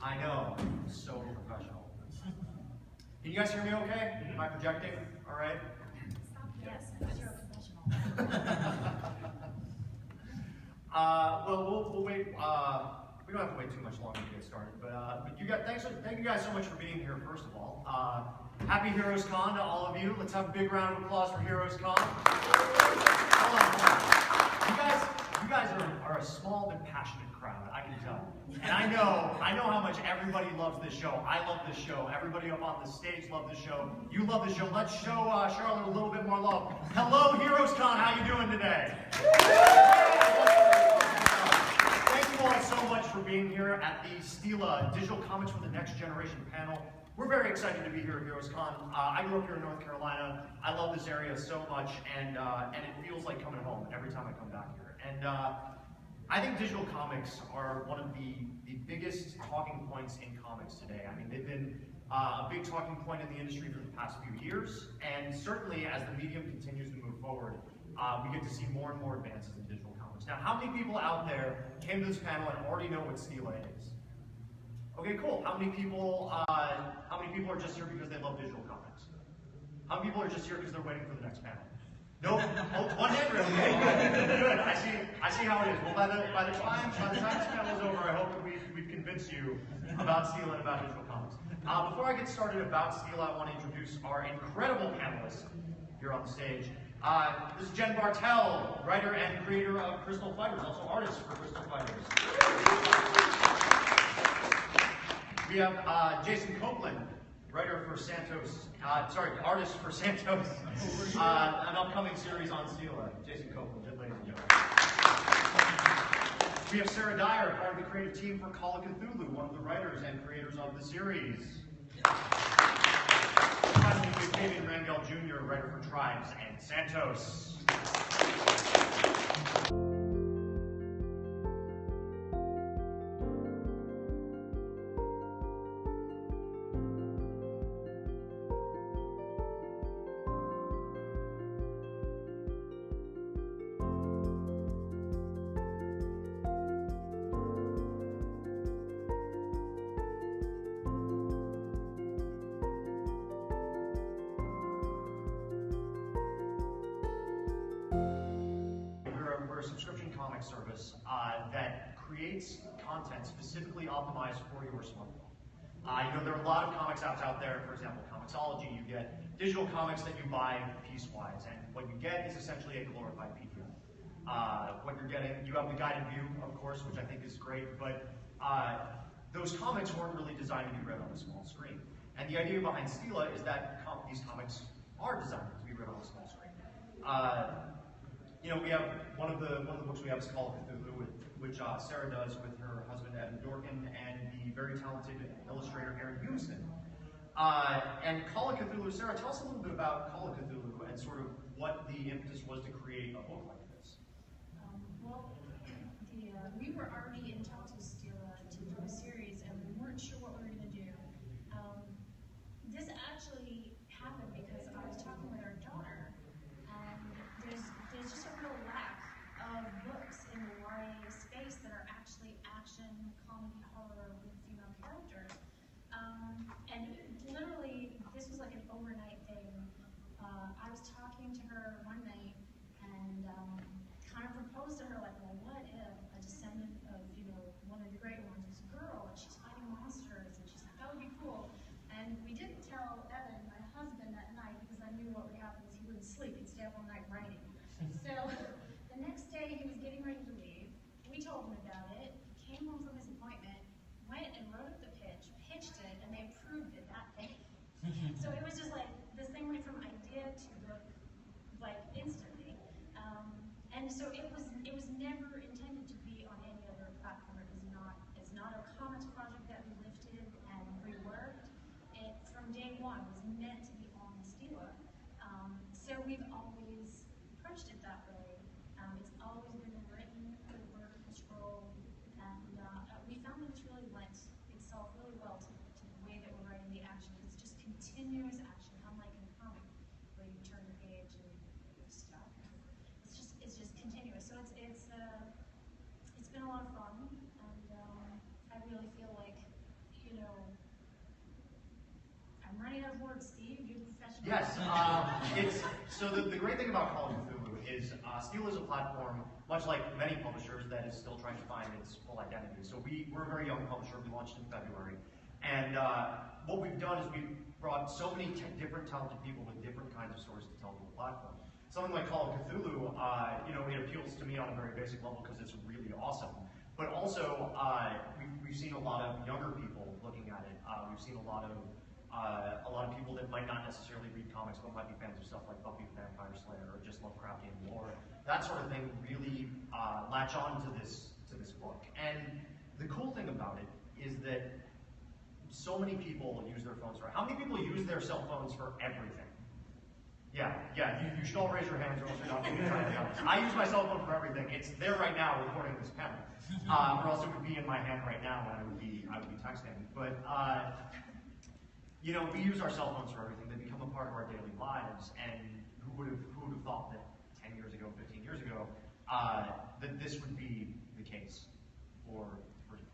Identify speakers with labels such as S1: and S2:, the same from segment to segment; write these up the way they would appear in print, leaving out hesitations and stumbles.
S1: I know, so professional. Can you guys hear me okay? Am I projecting? All right?
S2: Yes, because you're a professional.
S1: Well, we'll wait. We don't have to wait too much longer to get started. But you guys, thank you guys so much for being here. First of all, happy HeroesCon to all of you. Let's have a big round of applause for HeroesCon. You guys are a small but passionate crowd. I can tell. And I know how much everybody loves this show. I love this show. Everybody up on the stage loves this show. You love this show. Let's show Charlotte a little bit more love. Hello, HeroesCon. How you doing today? Thank you all so much for being here at the Stela Digital Comics for the Next Generation panel. We're very excited to be here at HeroesCon. I grew up here in North Carolina. I love this area so much, and it feels like coming home every time I come back here. And I think digital comics are one of the biggest talking points in comics today. I mean, they've been a big talking point in the industry for the past few years, and certainly as the medium continues to move forward, we get to see more and more advances in digital comics. Now, how many people out there came to this panel and already know what Stela is? Okay, cool. How many people are just here because they love digital comics? How many people are just here because they're waiting for the next panel? Nope. Oh, one hand raised. Okay, good. I see how it is. Well, by the time this panel is over, I hope that we've convinced you about Stela and about digital comics. Before I get started about Stela, I want to introduce our incredible panelists here on the stage. This is Jen Bartel, writer and creator of Crystal Fighters, also artist for Crystal Fighters. We have Jason Copland, writer for Santos, artist for Santos, an upcoming series on Stela. Jason Copland, good ladies and gentlemen. We have Dyer, part of the creative team for Calla, Cthulhu, one of the writers and creators of the series. Finally, we have Fabian Rangel Jr., writer for Tribes and Santos. We're a subscription comic service that creates content specifically optimized for your smartphone. There are a lot of comics apps out there. For example, Comixology, you get digital comics that you buy piecewise, and what you get is essentially a glorified PDF. What you're getting, you have the guided view, of course, which I think is great, but those comics weren't really designed to be read on a small screen. And the idea behind Stela is that these comics are designed to be read on a small screen. We have one of the books we have is called Cthulhu, which Sarah does with her husband Evan Dorkin and the very talented illustrator Aaron Humiston. And Calla Cthulhu, Sarah, tell us a little bit about Calla Cthulhu and sort of what the impetus was to create a book like this.
S2: We were already in talks with Stela to do a series, and we weren't sure what we were going to do. This actually happened because I was talking with our daughter, and there's just a real lack of books in the YA space that are actually action, comedy, horror with female characters. And literally, this was like an overnight thing. I was talking to her one night and kind of proposed to her, like, well, what if a descendant of, one of the great ones is a girl and she's fighting monsters? And she's like, that would be cool. And we didn't tell Evan, my husband, that night because I knew what would happen is he wouldn't sleep. He'd stay up all night writing. So the next day he was getting ready to leave. We told him about it. He came home from his appointment, went and wrote up the pitch, pitched it, and they approved it that day. So it was just like this thing went from idea to book like instantly. And so it was never intended to be on any other platform. It's not a comics project that we lifted and reworked. It from day one was meant to be on Stela. So we've always approached it that way. It's always been written with word control, and we found that it's really lent itself really well to the way that we're writing the action. It's just continuous action, unlike in a comic where you turn the page and you stop. It's just continuous. So it's been a lot of fun, and I really feel like
S1: Yes, so the great thing about Call of Cthulhu is Stela is a platform, much like many publishers, that is still trying to find its full identity. So we're a very young publisher. We launched in February, and what we've done is we've brought so many different talented people with different kinds of stories to tell to the platform. Something like Call of Cthulhu, it appeals to me on a very basic level because it's really awesome. But also, we've seen a lot of younger people looking at it. We've seen a lot of people that might not necessarily read comics, but might be fans of stuff like Buffy the Vampire Slayer or just Lovecraftian lore. That sort of thing really latch on to this book. And the cool thing about it is that so many people use their phones for. How many people use their cell phones for everything? Yeah, you should all raise your hands or else you're not going to try it out. I use my cell phone for everything. It's there right now recording this panel. Or else it would be in my hand right now and I would be texting. But we use our cell phones for everything. They become a part of our daily lives. And who would have thought that 10 years ago, 15 years ago, that this would be the case for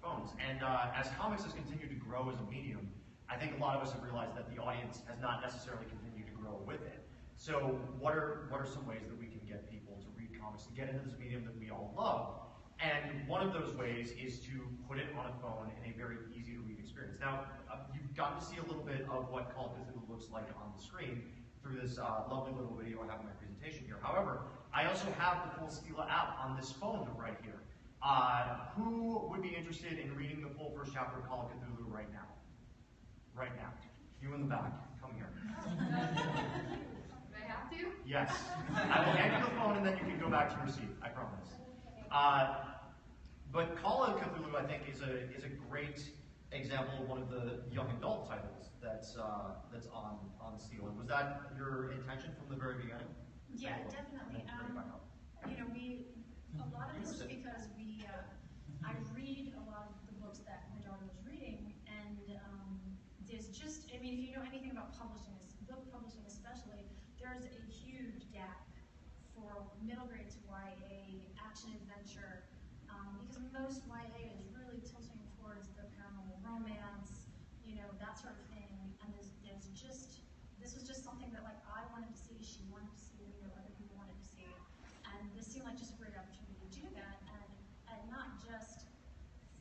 S1: phones. And as comics has continued to grow as a medium, I think a lot of us have realized that the audience has not necessarily continued to grow with it. So what are some ways that we can get people to read comics, to get into this medium that we all love? And one of those ways is to put it on a phone in a very easy to read experience. Now, you've gotten to see a little bit of what Call of Cthulhu looks like on the screen through this lovely little video I have in my presentation here. However, I also have the full Stela app on this phone right here. Who would be interested in reading the full first chapter of Call of Cthulhu right now? Right now. You in the back, come here.
S3: Have to?
S1: Yes. I will hand you the phone and then you can go back to your seat, I promise. But Call of Cthulhu, I think, is a great example of one of the young adult titles that's on Stela. Was that your intention from the very beginning?
S2: Yeah, definitely. A lot of this is because I read a lot of the books that my daughter was reading, and there's just, if you know anything about publishing, book publishing especially, there's a huge gap for middle grade to YA, action adventure, because most YA is really tilting towards the paranormal romance, that sort of thing, and this was just something that I wanted to see, she wanted to see, other people wanted to see, and this seemed like just a great opportunity to do that, and not just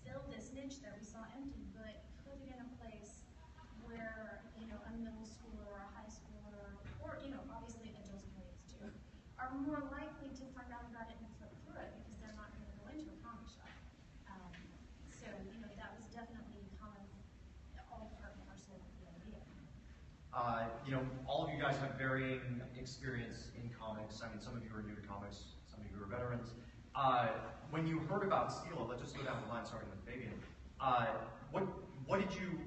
S2: fill this niche that we saw empty, but put it in a place where, a middle schooler or a high schooler, or, obviously adults and kids too, are more likely to find out about it and flip through it because they're not going to go into a comic shop. So, that was definitely kind of all part and parcel of the idea.
S1: All of you guys have varying experience in comics. Some of you are new to comics, some of you are veterans. When you heard about Stela, let's just go down the line starting with Fabian. What did you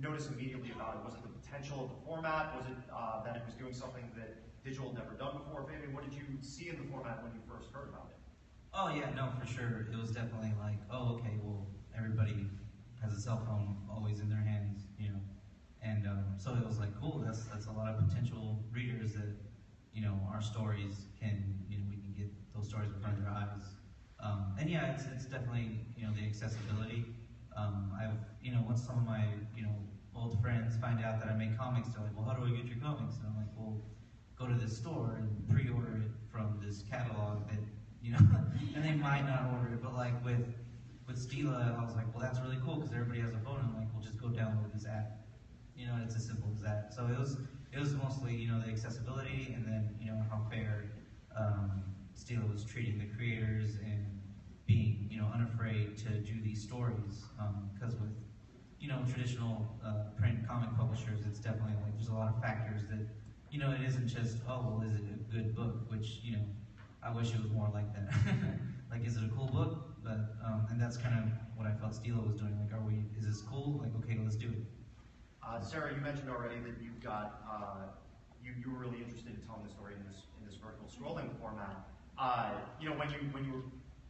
S1: notice immediately about it? Was it the potential of the format? Was it that it was doing something that digital had never done before? Fabian, what did you see in the format when you first heard about it?
S4: Oh yeah, no, for sure. It was definitely like, oh, okay, well, everybody has a cell phone always in their hands, and so it was like, cool. That's a lot of potential readers that, our stories can, we can get those stories in front of their eyes. And yeah, it's definitely, the accessibility. Once some of my, old friends find out that I make comics, they're like, well, how do I get your comics? And I'm like, well, go to this store and pre-order it from this catalog that, and they might not order it, but like with Stela, I was like, well, that's really cool because everybody has a phone. And I'm like, well, just go download this app. It's as simple as that. So it was mostly, the accessibility and then, how fair Stela was treating the creators and being, unafraid to do these stories. Because with, traditional print comic publishers, it's definitely like there's a lot of factors that, it isn't just, oh, well, is it a good book? Which, I wish it was more like that. Like, is it a cool book? But, and that's kind of what I felt Stela was doing. Like, is this cool? Like, okay, let's do it.
S1: Sarah, you mentioned already that you've got, you were really interested in telling the story in this vertical scrolling format.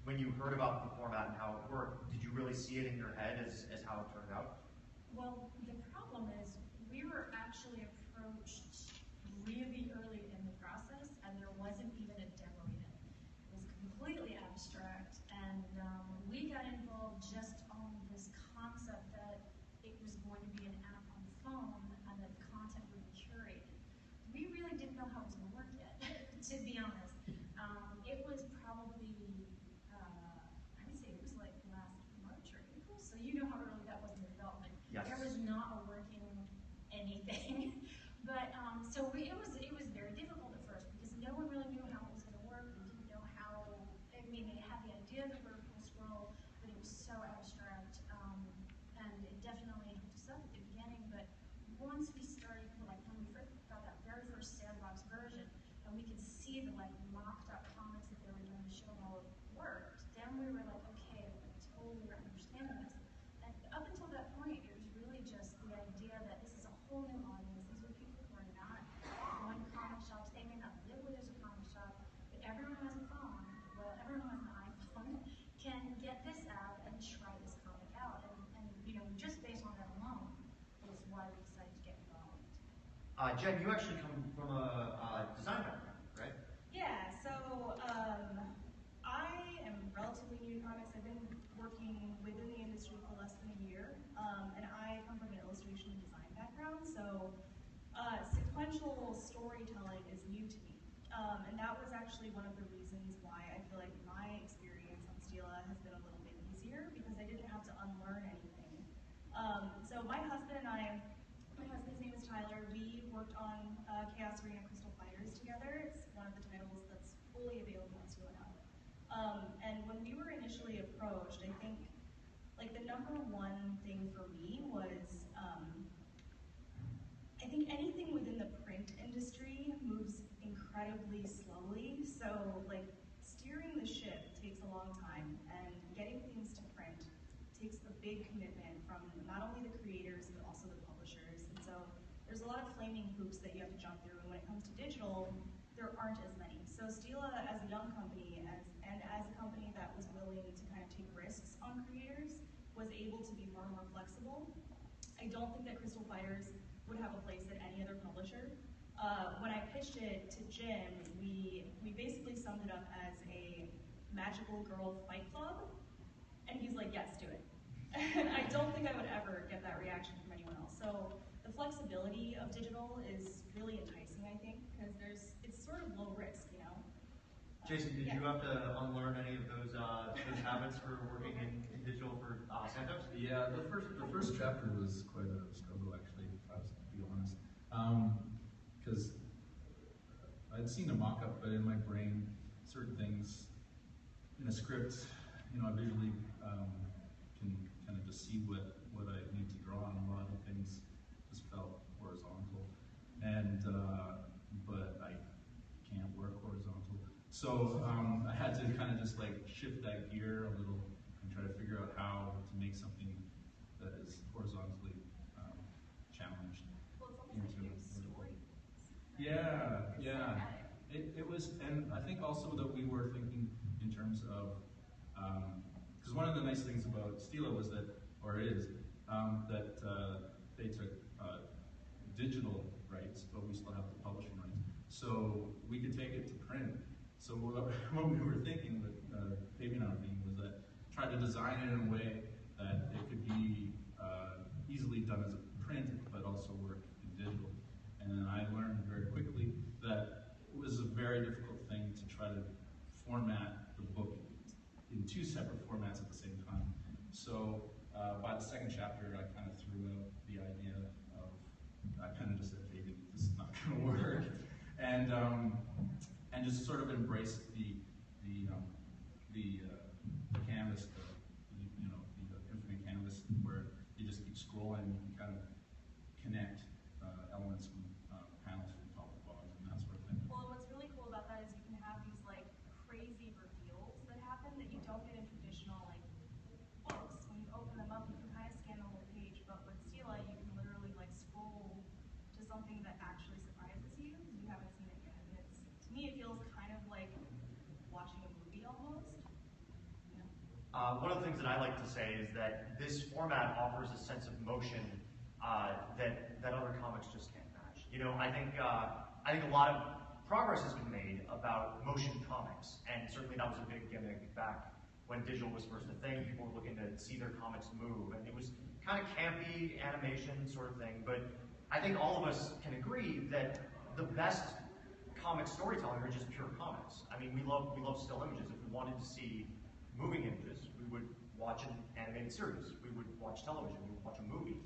S1: When you heard about the format and how it worked, did you really see it in your head as how it turned out?
S2: Well, the problem is we were actually approached really early in the process, and there wasn't even a demo yet. It was completely abstract, and we got involved just on this concept that it was going to be an app on the phone and that the content would be curated. We to be honest. It was probably, I would say it was like last March or April, so you know how early that was in development.
S1: Yes.
S2: There was not a working anything. But it was very difficult at first because no one really knew how it was going to work. We didn't know how. I mean, they had the idea that we were going to scroll, but it was so abstract, and it definitely hooked us up at the beginning. But once we started, like when we first got that very first sandbox version, and we could see the like mocked up comics that they were doing to show how it worked, then we were like, okay, we totally understand this. And up until that point, it was really just the idea that this is a whole new audience. These are people who are not going to comic shops. They may not live where there's a comic shop, but everyone who has a phone, well, everyone who has an iPhone, can get this app and try this comic out. And you know, just based on that alone is why we decided to get involved.
S1: Jen, you actually come from a design background, right?
S3: Yeah, so I am relatively new to comics. I've been working within the industry for less than a year, and I come from an illustration and design background, so sequential storytelling is new to me. And that was actually one of the reasons why I feel like my experience on Stela has been a little bit easier, because I didn't have to unlearn anything. So my husband's name is Tyler. We worked on Chaos Arena Crystal Fighters together. It's one of the titles that's fully available on Stela now. And when we were initially approached, I think like the number one thing for me was, I think anything within the print industry moves incredibly slowly. So like steering the ship takes a long time, and getting things to print takes a big commitment from not only the creators, but also the publishers. And so there's a lot of flaming hoops that you have to jump through, and when it comes to digital, there aren't as many. So Stela, as a young company, and as a company that was willing to kind of take risks on creators, was able to be more and more flexible. I don't think that Crystal Fighters would have a place at any other publisher. When I pitched it to Jim, we basically summed it up as a magical girl fight club, and he's like, yes, do it. And I don't think I would ever get that reaction from anyone else. So the flexibility of digital is really enticing, I think, because it's sort of low risk, you know?
S1: Jason, did you have to unlearn any of those habits for working in digital for Santos?
S5: Yeah, the first chapter was quite a struggle, actually, if I was to be honest. Because I'd seen a mock-up, but in my brain, certain things in a script, you know, I visually can kind of just see what I need to draw, and a lot of things just felt horizontal. And but I can't work horizontal. So I had to kind of just like shift that gear a little and try to figure out how to make something that is horizontally challenged.
S3: Well, it's almost like your story.
S5: Yeah, yeah. It was, and I think also that we were thinking in terms of, because one of the nice things about Stela was that, or is, that they took digital rights, but we still have the publishing rights. So we could take it to print. So what we were thinking, with Fabian and I being, was that try to design it in a way that it could be easily done as a print, but also work in digital. And then I learned very quickly that it was a very difficult thing to try to format the book in two separate formats at the same time. So by the second chapter, I kind of threw out the idea of, I kind of just said, Fabian, this is not going to work. And just sort of embraced the canvas, the infinite canvas, where you just keep scrolling, you can kind of connect elements from panels from top to bottom and that sort of thing.
S3: Well, what's really cool about that is you can have these like crazy reveals that happen that you don't get in traditional like books. When you open them up, you can kind of scan the whole page, but with Stela, you can literally like scroll to something that actually surprises you because you haven't seen it yet. And to me, it feels kind of like watching a movie almost. You know?
S1: One of the things that I like to say is that this format offers a sense of motion that other comics just can't match. You know, I think a lot of progress has been made about motion comics, and certainly that was a big gimmick back when digital was first a thing. People were looking to see their comics move, and it was kind of campy animation sort of thing. But I think all of us can agree that the best comic storytelling are just pure comics. I mean, we love still images. If we wanted to see moving images, we would watch an animated series. We would watch television. We would watch a movie.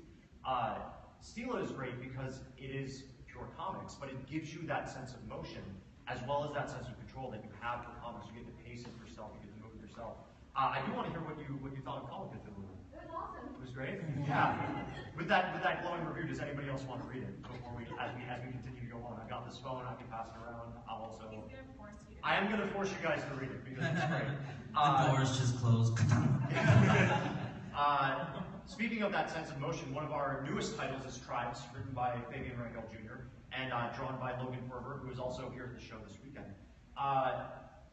S1: Stela is great because it is pure comics, but it gives you that sense of motion as well as that sense of control that you have for comics. You get to pace it yourself. You get to move it yourself. I do want to hear what you thought of Calla Cthulhu.
S2: It was awesome.
S1: It was great. Yeah. With that glowing review, does anybody else want to read it before as we continue to go on? I've got this phone. I can pass it around. I'll also.
S3: He's gonna force you to.
S1: I am going to force you guys to read it because it's great.
S4: The doors just closed.
S1: Speaking of that sense of motion, one of our newest titles is Tribes, written by Fabian Rangel Jr. and drawn by Logan Ferber, who is also here at the show this weekend.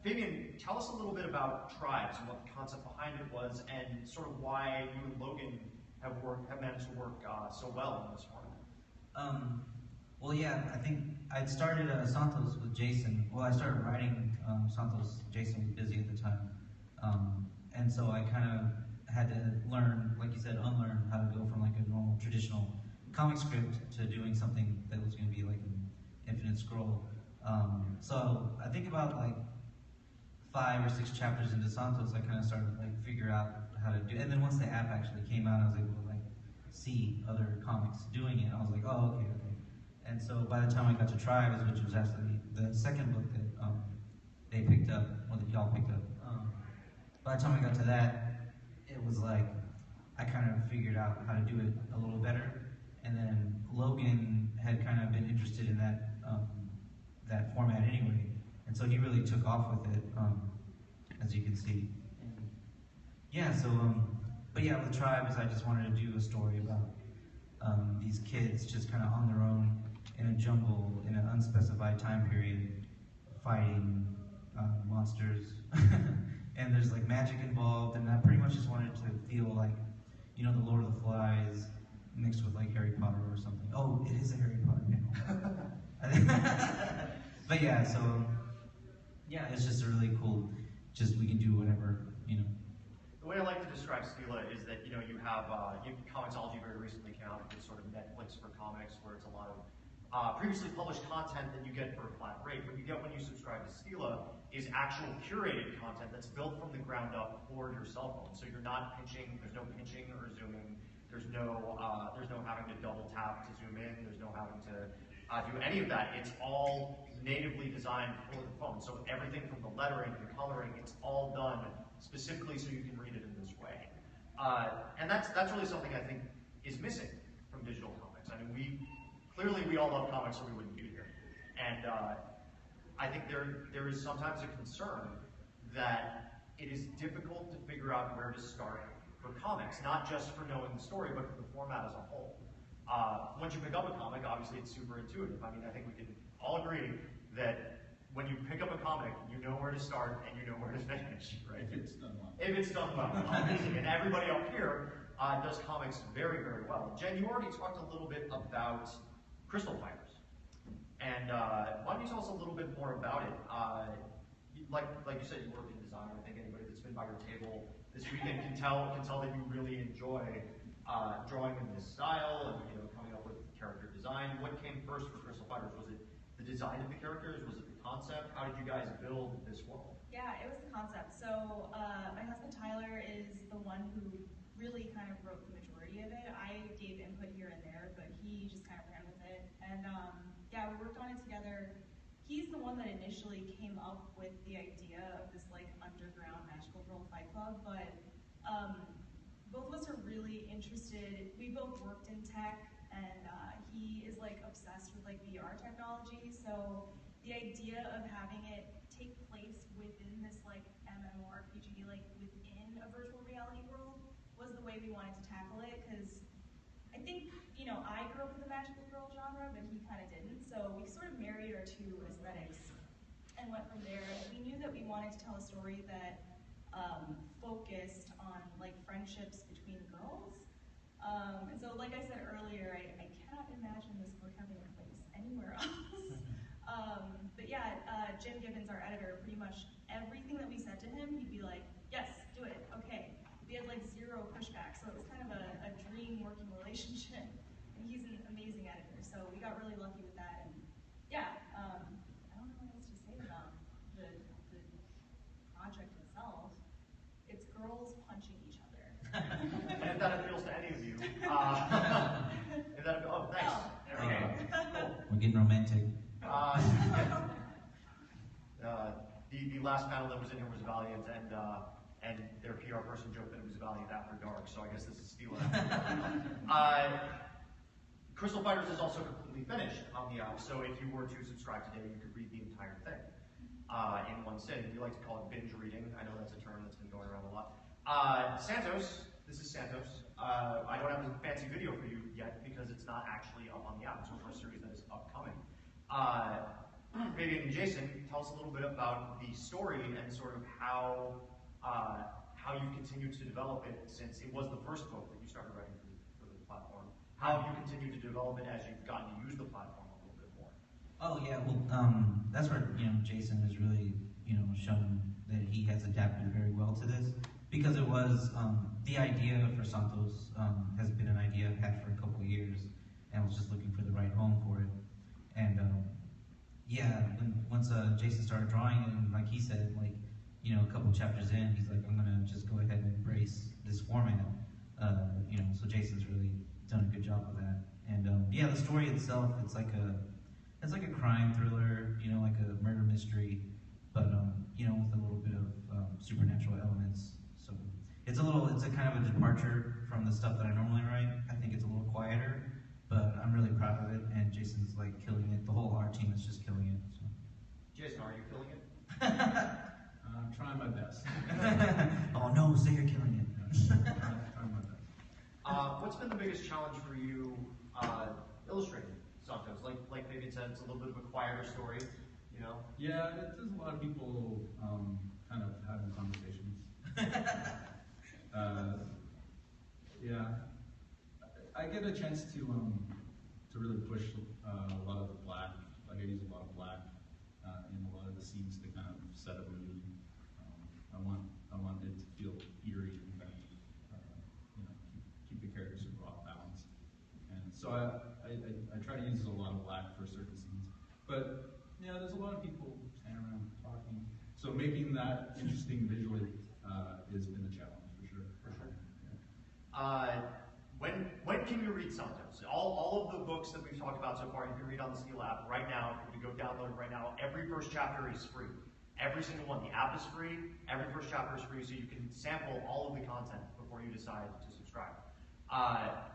S1: Fabian, tell us a little bit about Tribes and what the concept behind it was, and sort of why you and Logan have managed to work so well in this format.
S4: Well, yeah, I think I'd started Santos with Jason. Well, I started writing Santos. Jason was busy at the time, and so I kind of had to learn, like you said, unlearn how to go from like a normal traditional comic script to doing something that was going to be like an infinite scroll. So I think about like 5 or 6 chapters into Santos, I kind of started like figure out how to do it. And then once the app actually came out, I was able to like see other comics doing it. I was like, oh, okay. And so by the time I got to Tribes, which was actually the second book that they picked up, or that y'all picked up, by the time I got to that, it was like I kind of figured out how to do it a little better. And then Logan had kind of been interested in that that format anyway, and so he really took off with it, as you can see. And yeah, so but yeah, with Tribes, I just wanted to do a story about these kids just kind of on their own in a jungle in an unspecified time period, fighting monsters, and there's like magic involved, and I pretty much just wanted to feel like, you know, the Lord of the Flies mixed with like Harry Potter or something. Oh, it is a Harry Potter panel. But yeah, so yeah, it's just a really cool. Just we can do whatever, you know.
S1: The way I like to describe Stela is that, you know, you have Comixology very recently came out with this sort of Netflix for comics, where it's a lot of previously published content that you get for a flat rate. What you get when you subscribe to Stela is actual curated content that's built from the ground up for your cell phone. So you're not pinching. There's no pinching or zooming. There's no having to double tap to zoom in. There's no having to do any of that. It's all natively designed for the phone. So everything from the lettering, the coloring, it's all done specifically so you can read it in this way. And that's really something I think is missing from digital comics. I mean, we all love comics, or we wouldn't be here. And I think there is sometimes a concern that it is difficult to figure out where to start for comics, not just for knowing the story, but for the format as a whole. Once you pick up a comic, obviously it's super intuitive. I mean, I think we can all agree that when you pick up a comic, you know where to start and you know where to finish, right?
S5: If it's done well.
S1: If it's done well, obviously. And everybody up here does comics very, very well. Jen, you already talked a little bit about Crystal Fighters. And why don't you tell us a little bit more about it? Like you said, you work in design. I think anybody that's been by your table this weekend can tell that you really enjoy drawing in this style and, you know, coming up with character design. What came first for Crystal Fighters? Was it the design of the characters? Was it the concept? How did you guys build this world?
S3: Yeah, it was the concept. So my husband Tyler is the one who really kind of wrote the majority of it. I gave input here and there, but he just kind of ran with it. And yeah, we worked on it together. He's the one that initially came up with the idea of this like underground magical girl fight club, but both of us are really interested. We both worked in tech, and he is like obsessed with like VR technology. So the idea of having it take place within this like MMORPG, like within a virtual reality world, was the way we wanted to tackle it. Because I think, you know, I grew up with the magical girl genre, but he kind of didn't. So we sort of married our two aesthetics and went from there. And we knew that we wanted to tell a story that focused on like friendships between girls. And so, like I said earlier, I cannot imagine this book having a place anywhere else. But yeah, Jim Gibbons, our editor, pretty much everything that we said to him, he'd be like, yes, do it, okay. We had like zero pushback, so it was kind of a dream working relationship. And he's an amazing editor, so we got really lucky with that. And yeah, I don't know
S1: Is that oh, thanks. There we go. Cool.
S4: We're getting romantic.
S1: The last panel that was in here was Valiant, and their PR person joked that it was Valiant After Dark, so I guess this is Stela After Dark. Crystal Fighters is also completely finished on the app, so if you were to subscribe today, you could read the entire thing in one sitting. We like to call it binge reading. I know that's a term that's been going around a lot. Santos, this is Santos. I don't have a fancy video for you yet because it's not actually up on the app. It's a series that is upcoming. Fabian and Jason, tell us a little bit about the story and sort of how you've continued to develop it since it was the first book that you started writing for the platform. How have you continued to develop it as you've gotten to use the platform a little bit more?
S4: Oh yeah, well, that's where Jason has really shown that he has adapted very well to this, because it was the idea for Santos has been an idea I've had for a couple of years, and I was just looking for the right home for it. And yeah, once Jason started drawing it, and like he said, like a couple chapters in, he's like, I'm gonna just go ahead and embrace this format. So Jason's really done a good job with that. And yeah, the story itself, it's like a crime thriller, like a murder mystery, but with a little bit of supernatural elements. So it's a kind of a departure from the stuff that I normally write. I think it's a little quieter, but I'm really proud of it, and Jason's like killing it. The whole art team is just killing it. So.
S1: Jason, are you killing it?
S5: I'm trying my best.
S4: Oh no, say you're killing it.
S5: Trying my best.
S1: What's been the biggest challenge for you illustrating Santos? Like Fabian said, it's a little bit of a quieter story,
S5: Yeah, there's a lot of people kind of having conversations. Yeah, I get a chance to really push a lot of the black. Like I use a lot of black in a lot of the scenes to kind of set a mood. I want it to feel eerie and kind of keep the characters super off balance. And so I try to use a lot of black for certain scenes. But yeah, there's a lot of people standing around talking. So making that interesting visually has been a challenge for sure.
S1: Yeah. When can you read Santos? All of the books that we've talked about so far, you can read on the Stela app right now. If you go download it right now, every first chapter is free. Every single one. The app is free. Every first chapter is free, so you can sample all of the content before you decide to subscribe.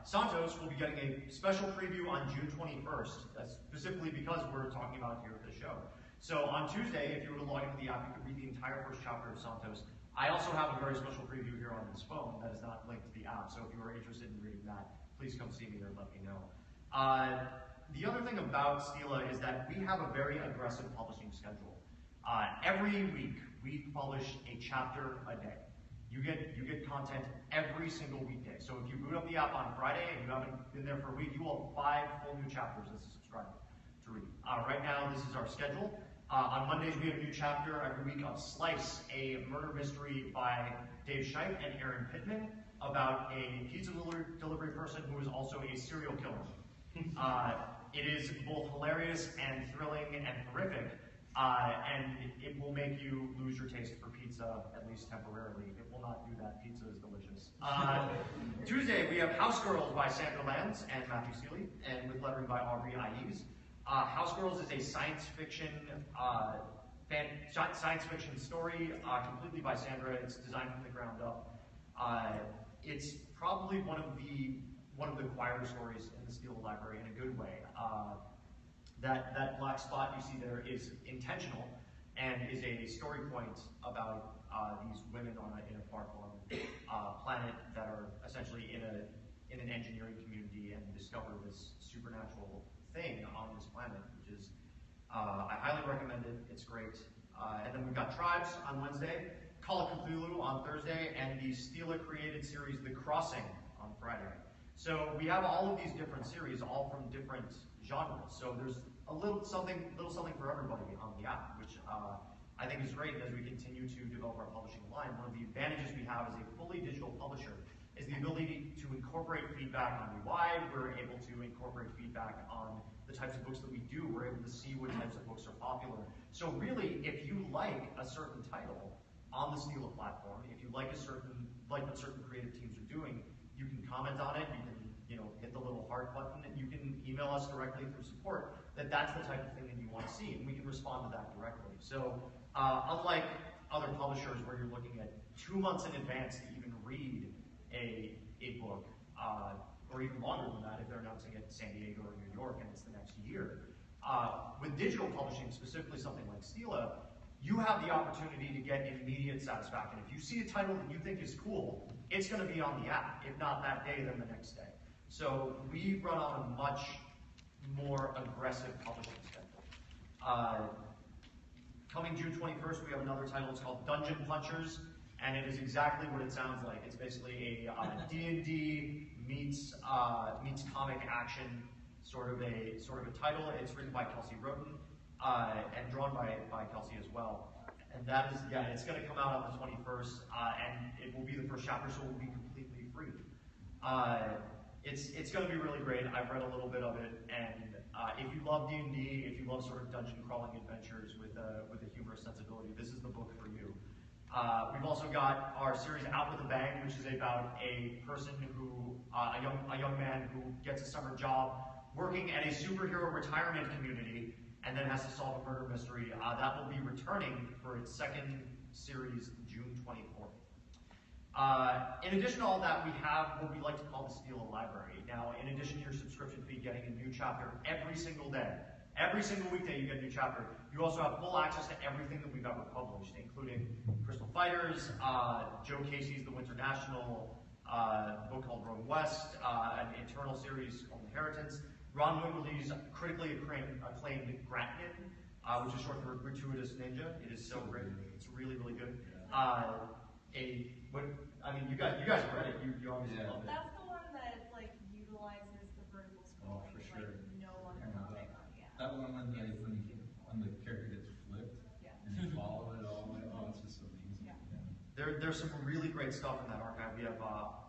S1: Santos will be getting a special preview on June 21st, specifically because we're talking about it here at the show. So on Tuesday, if you were to log into the app, you could read the entire first chapter of Santos. I also have a very special preview here on this phone that is not linked to the app, so if you are interested in reading that, please come see me or let me know. The other thing about Stela is that we have a very aggressive publishing schedule. Every week, we publish a chapter a day. You get content every single weekday. So if you boot up the app on Friday and you haven't been there for a week, you will have 5 full new chapters as a subscriber to read. Right now, this is our schedule. On Mondays, we have a new chapter every week of Slice, a murder mystery by Dave Scheidt and Aaron Pittman about a pizza delivery person who is also a serial killer. It is both hilarious and thrilling and horrific, and it will make you lose your taste for pizza, at least temporarily. It will not do that. Pizza is delicious. Tuesday, we have House Girls by Sandra Lands and Matthew Seeley, and with lettering by Aubrey Ives. House Girls is a science fiction story completely by Sandra. It's designed from the ground up. It's probably one of the quieter stories in the Stela library in a good way. That black spot you see there is intentional and is a story point about these women in a far-flung planet that are essentially in an engineering community and discover this supernatural thing on this planet, which is, I highly recommend it. It's great. And then we've got Tribes on Wednesday, Calla Cthulhu on Thursday, and the Stela created series, The Crossing, on Friday. So we have all of these different series, all from different genres. So there's a little something for everybody on the app, which I think is great as we continue to develop our publishing line. One of the advantages we have as a fully digital publisher is the ability to incorporate feedback on UI. We're able to incorporate feedback on the types of books that we do. We're able to see what types of books are popular. So really, if you like a certain title on the Stela platform, if you like what certain creative teams are doing, you can comment on it, you can hit the little heart button, and you can email us directly through support that that's the type of thing that you want to see, and we can respond to that directly. So unlike other publishers where you're looking at 2 months in advance to even read a book, or even longer than that if they're announcing it in San Diego or New York and it's the next year, with digital publishing, specifically something like Stela, you have the opportunity to get immediate satisfaction. If you see a title that you think is cool, it's going to be on the app, if not that day, then the next day. So we run on a much more aggressive publishing schedule. Coming June 21st, we have another title. It's called Dungeon Punchers, and it is exactly what it sounds like. It's basically a D&D meets comic action sort of a title. It's written by Kelsey Roden and drawn by Kelsey as well. And that is, it's going to come out on the 21st, and it will be the first chapter, so it will be completely free. It's going to be really great. I've read a little bit of it, and if you love D&D, if you love sort of dungeon crawling adventures with a humorous sensibility, this is the book for you. We've also got our series Out with a Bang, which is about a person who, a young man who gets a summer job working at a superhero retirement community and then has to solve a murder mystery. That will be returning for its second series, June 24th. In addition to all that, we have what we like to call the Stela Library. Now, in addition to your subscription fee getting a new chapter every single day, every single weekday you get a new chapter, you also have full access to everything that we've ever published, including Crystal Fighters, Joe Casey's The Winter National, a book called Rome West, an internal series called Inheritance, Ron Wimberly's critically acclaimed Gratkin, which is short for Gratuitous Ninja. It is so great. It's really, really good. You guys have read it. You obviously love it.
S3: That's the one that utilizes the vertical scrolling.
S5: For sure.
S3: No other comic.
S5: That one when the character gets flipped and you follow it all the way. Oh, it's just amazing. Yeah.
S1: There's some really great stuff in that archive. We have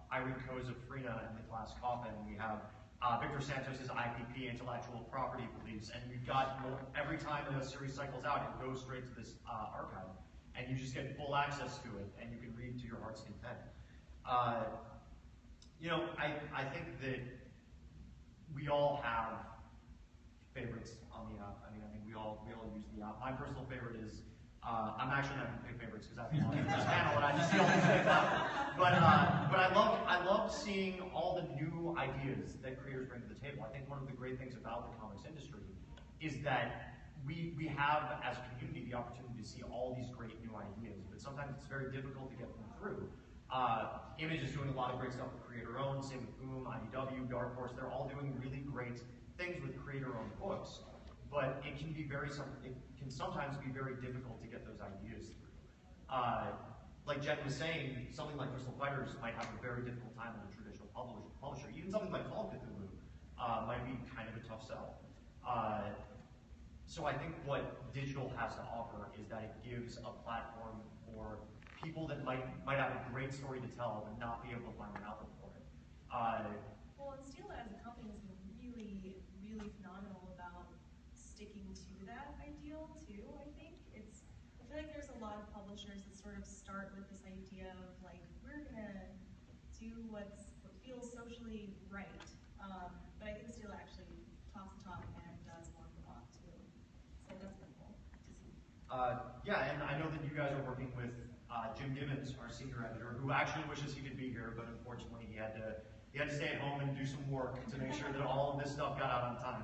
S1: Irene Coes of Frina in the class Coffin. We have Victor Santos' IPP, intellectual property beliefs, and we've got every time a series cycles out, it goes straight to this archive, and you just get full access to it, and you can read to your heart's content. I think that we all have favorites on the app. I think we all use the app. My personal favorite is I'm actually not going to pick favorites because I've been on this panel and I just feel the same But I love seeing all the new ideas that creators bring to the table. I think one of the great things about the comics industry is that we have, as a community, the opportunity to see all these great new ideas, but sometimes it's very difficult to get them through. Image is doing a lot of great stuff with creator-owned, same with Boom, IDW, Dark Horse. They're all doing really great things with creator-owned books, but it can sometimes be very difficult to get those ideas through. Like Jen was saying, something like Crystal Fighters might have a very difficult time with a traditional publisher. Even something like Call of Cthulhu might be kind of a tough sell. So I think what digital has to offer is that it gives a platform for people that might have a great story to tell but not be able to find an outlet for it.
S3: Well, and Stela as a company has been really, really phenomenal about sticking to that ideal too, I think. I feel like there's a lot of publishers that sort of start with this idea of we're gonna do what feels socially right. But I think Stela actually talks the talk and does walk the walk too. So that's been cool to see.
S1: And I know that you guys are working with Jim Gibbons, our senior editor, who actually wishes he could be here, but unfortunately he had to stay at home and do some work to make sure that all of this stuff got out on time.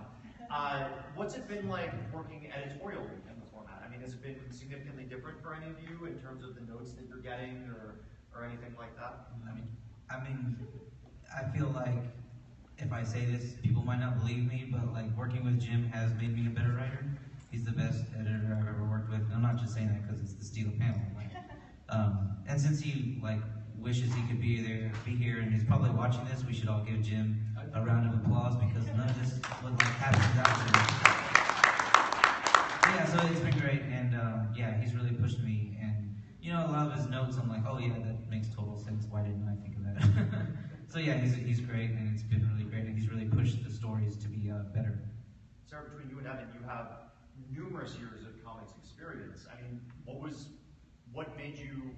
S1: What's it been like working editorially in the format? Has it been significantly different for any of you in terms of the notes that you're getting or anything like that?
S4: I feel like if I say this, people might not believe me, but working with Jim has made me a better writer. He's the best editor I've ever worked with, and I'm not just saying that because it's the Stela panel. And since he wishes he could be here, and he's probably watching this, we should all give Jim a round of applause because none of this would happen without him. Yeah, so it's been great, and he's really pushed me, and a lot of his notes, I'm like, oh yeah, that makes total sense. Why didn't I think of that? So yeah, he's great, and it's been really great, and he's really pushed the stories to be better.
S1: Sarah, between you and Evan, you have numerous years of comics experience. What made you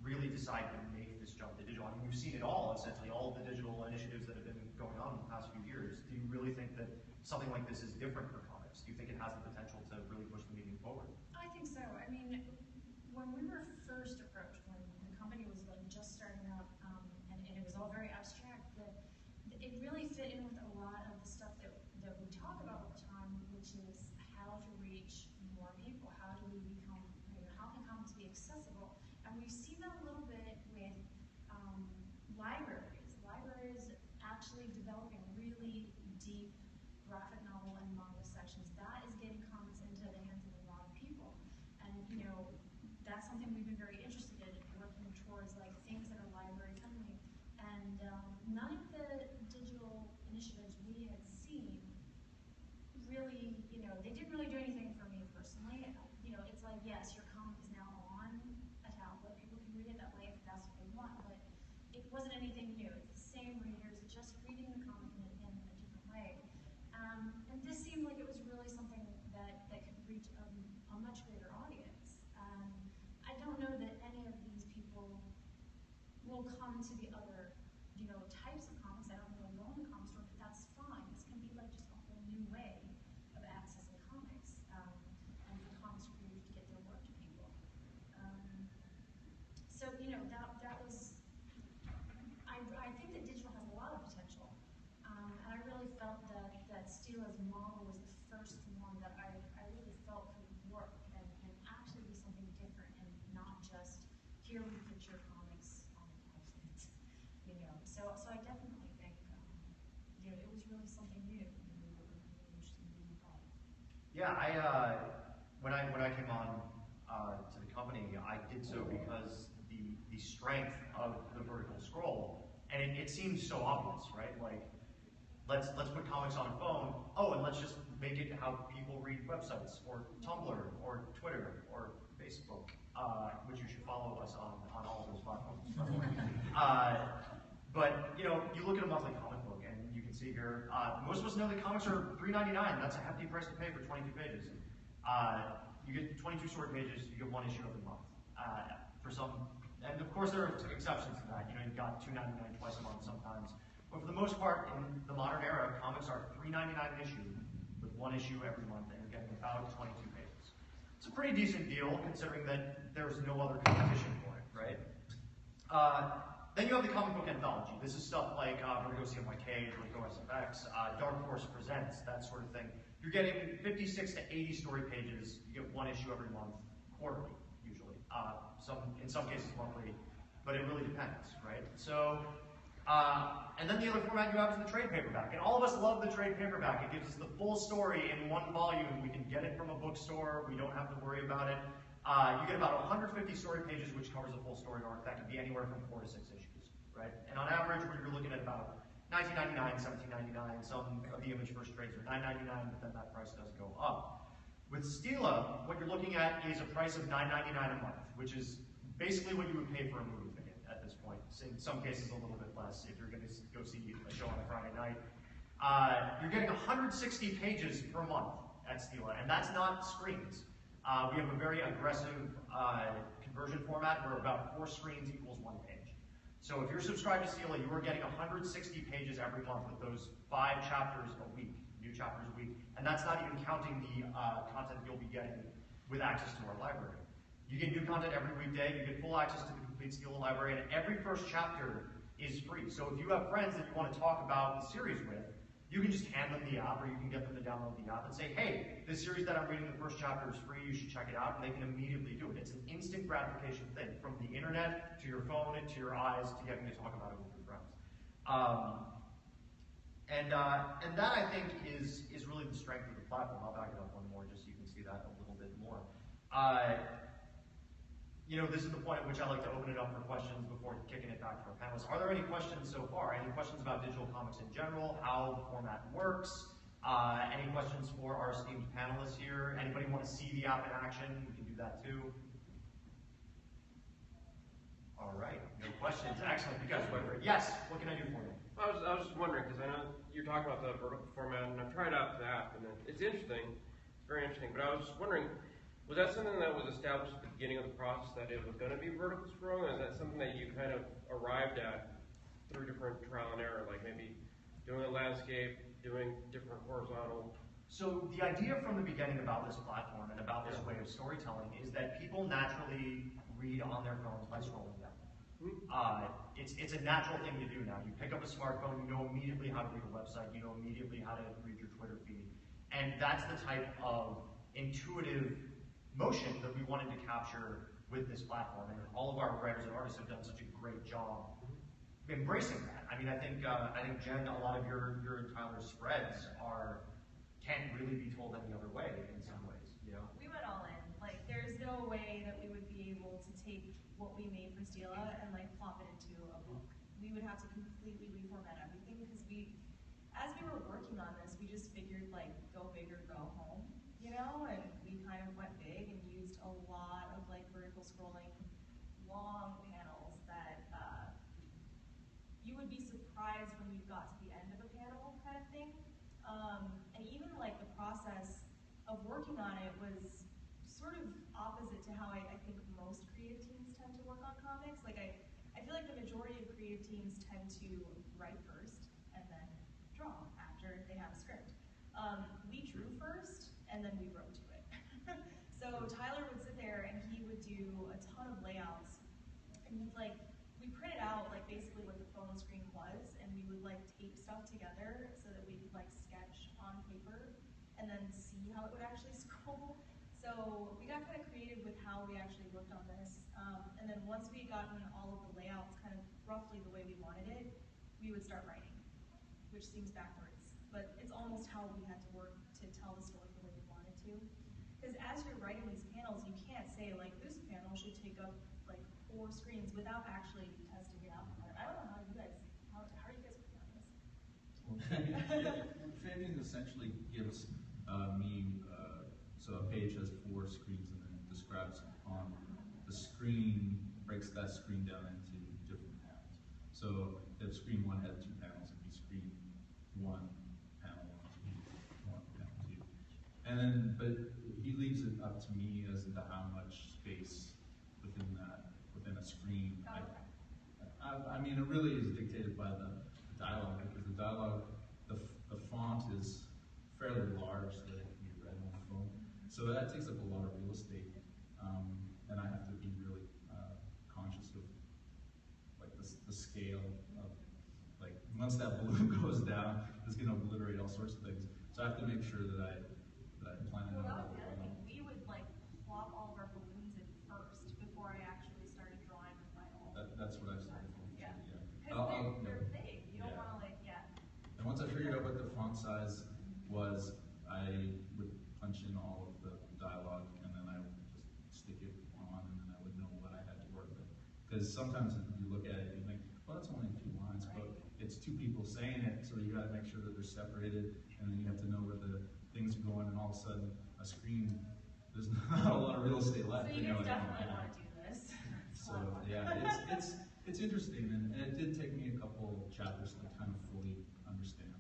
S1: really decide to make this this jump to digital? I mean, you've seen it all, essentially, all of the digital initiatives that have been going on in the past few years. Do you really think that something like this is different for comics? Do you think it has the potential to really push the medium forward?
S2: I think so. I mean, when we were first approached, when the company was like just starting up, and it was all very abstract, it really fit in with a lot of the stuff that we talk about all the time, which is how to reach more people. How do we become, how can comics be accessible? And we see that a little bit with libraries. Libraries actually developing really deep graphic novel and manga sections. That is getting comics into the hands of a lot of people. And that's something we've been very interested in, working towards, like things that are library friendly. And none of the digital initiatives we had seen really, they didn't really do anything for me personally. It's like, yes, your comic is now on a tablet. People can read it that way if that's what they want, but it wasn't anything new. It's the same readers, just reading the comic in a different way. And this seemed like it was really something that could reach a much greater audience. I don't know that any of these people will come to the other, types of comics. I don't really go in the comic store, but that's fine. This can be like just a whole new way of accessing comics, and for comics creators to get their work to people. So that was. I think that digital has a lot of potential, and I really felt that Stela's model was the first one that I really felt could work and actually be something different, and not just here we put your comics on the tablet. So I definitely think it was really something new, and we were really interested in being involved.
S1: Yeah, when I came on to the company, I did so because the strength of the vertical scroll, and it seems so obvious, right? Like, let's put comics on a phone. Oh, and let's just make it how people read websites, or Tumblr, or Twitter, or Facebook, which you should follow us on all of those platforms, by the way. But you look at a monthly comic book, and you can see here, most of us know that comics are $3.99. That's a hefty price to pay for 22 pages. You get 22 short pages. You get one issue every month. For some, and of course there are exceptions to that. You've got $2.99 twice a month sometimes. But for the most part, in the modern era, comics are $3.99 an issue, with one issue every month, and you're getting about 22 pages. It's a pretty decent deal, considering that there's no other competition for it, right? Then you have the comic book anthology. This is stuff like Vertigo CMYK, Vertigo SFX, Dark Horse Presents, that sort of thing. You're getting 56 to 80 story pages. You get one issue every month, quarterly, usually. In some cases monthly, but it really depends, right? So, and then the other format you have is the trade paperback. And all of us love the trade paperback. It gives us the full story in one volume. We can get it from a bookstore. We don't have to worry about it. You get about 150 story pages, which covers a full story arc. That can be anywhere from 4 to 6 issues, right? And on average, you're looking at about $19.99, $17.99. Some of the Image First trades are $9.99, but then that price does go up. With Stela, what you're looking at is a price of $9.99 a month, which is basically what you would pay for a movie ticket at this point. In some cases, a little bit less if you're going to go see a show on a Friday night. You're getting 160 pages per month at Stela, and that's not screens. We have a very aggressive conversion format where about 4 screens equals 1 page. So if you're subscribed to Stela, you are getting 160 pages every month with those 5 chapters a week, new chapters a week, and that's not even counting the content you'll be getting with access to our library. You get new content every weekday, you get full access to the complete Stela library, and every first chapter is free. So if you have friends that you want to talk about the series with, you can just hand them the app, or you can get them to download the app and say, hey, this series that I'm reading, the first chapter is free, you should check it out, and they can immediately do it. It's an instant gratification thing, from the internet, to your phone, to your eyes, to getting to talk about it with your friends. And that, I think, is really the strength of the platform. I'll back it up one more, just so you can see that a little bit more. This is the point at which I like to open it up for questions before kicking it back to our panelists. Are there any questions so far? Any questions about digital comics in general, how the format works? Any questions for our esteemed panelists here? Anybody want to see the app in action? We can do that too. All right, no questions. Excellent. You guys were great. Yes, what can I do for you?
S6: I was just wondering, because I know you're talking about the vertical format, and I've tried out the app, and it's interesting. It's very interesting. But I was just wondering, Was that something that was established at the beginning of the process, that it was going to be vertical scrolling, or is that something that you kind of arrived at through different trial and error, like maybe doing a landscape, doing different horizontal?
S1: So the idea from the beginning about this platform and about this way of storytelling is that people naturally read on their phones by scrolling down. It's a natural thing to do now. You pick up a smartphone, you know immediately how to read a website, you know immediately how to read your Twitter feed. And that's the type of intuitive motion that we wanted to capture with this platform. And all of our writers and artists have done such a great job embracing that. I mean, I think Jen, a lot of your and Tyler's spreads can't really be told any other way in some ways. You know?
S3: We went all in. Like, there's no way that we would be able to take what we made for Stela and like plop it into a book. We would have to completely reformat everything because as we were working on this, we just figured like go big or go home, you know? And we kind of went big and used a lot of like vertical scrolling, long panels that you would be surprised when you got to the end of a panel kind of thing. And even like the process of working on it was sort of opposite to how I think most creative teams tend to work on comics. Like I feel like the majority of creative teams tend to write first and then draw after they have a script. We drew first and then we wrote to it. So Tyler would sit there and he would do a ton of layouts, and we printed out like basically what the phone screen was, and we would like tape stuff together so that we could like sketch on paper and then see how it would actually scroll. So we got kind of creative with how we actually worked on this. And then once we had gotten all of the layouts kind of roughly the way we wanted it, we would start writing, which seems backwards. But it's almost how we had to work to tell the story the way we wanted to. Because as you're writing these panels, you can't say like, this panel should take up like 4 screens without actually testing it out. I don't know how are you guys working on this?
S5: Well, Fabian essentially gives me, so a page has 4 screens and then it describes on the screen, breaks that screen down into different panels. So if screen 1 had 2 panels, it'd be screen 1, panel 1, panel 2. And then, but he leaves it up to me as to how much space within a screen. I mean, it really is dictated by the dialogue, because the dialogue, the font is fairly large so that it can be read on the phone. So that takes up a lot of real estate, and I have to be really conscious of like the scale of, like, once that balloon goes down, it's going to obliterate all sorts of things. So I have to make sure that I plan it
S3: Well,
S5: out.
S3: that was the other thing. We would like plop all of our balloons in first before I actually started drawing the final.
S5: That's what I've started for.
S3: Yeah.
S5: Yeah.
S3: Because they're big. You don't want to like,
S5: And once I figured out what the font size was, I would punch in all of the dialogue, and then I would just stick it on, and then I would know what I had to work with. Because sometimes you look at it and you think, well, that's only a few lines, but it's 2 people saying it, so you got to make sure that they're separated, and then you have to know where the things are going, and all of a sudden, a screen, there's not a lot of real estate left.
S3: So you guys definitely want to do this.
S5: So yeah, it's interesting, and it did take me a couple chapters to kind of fully understand it.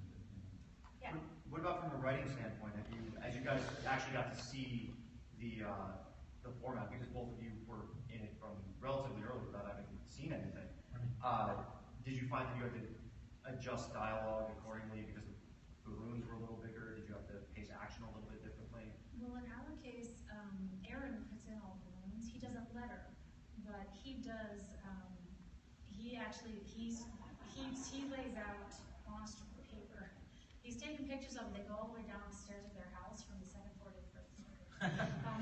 S3: Yeah.
S1: What about from a writing standpoint? As you guys actually got to see the format, because both of you were in it from relatively early without having seen anything, did you find that you had to adjust dialogue accordingly because the balloons were a little bigger? Did you have to pace action a little bit differently?
S2: Well, in our case, Aaron puts in all the balloons. He doesn't letter, but he does. He lays out on paper. He's taking pictures of them. They go all the way down the stairs of their house from the 7th floor to the 1st floor.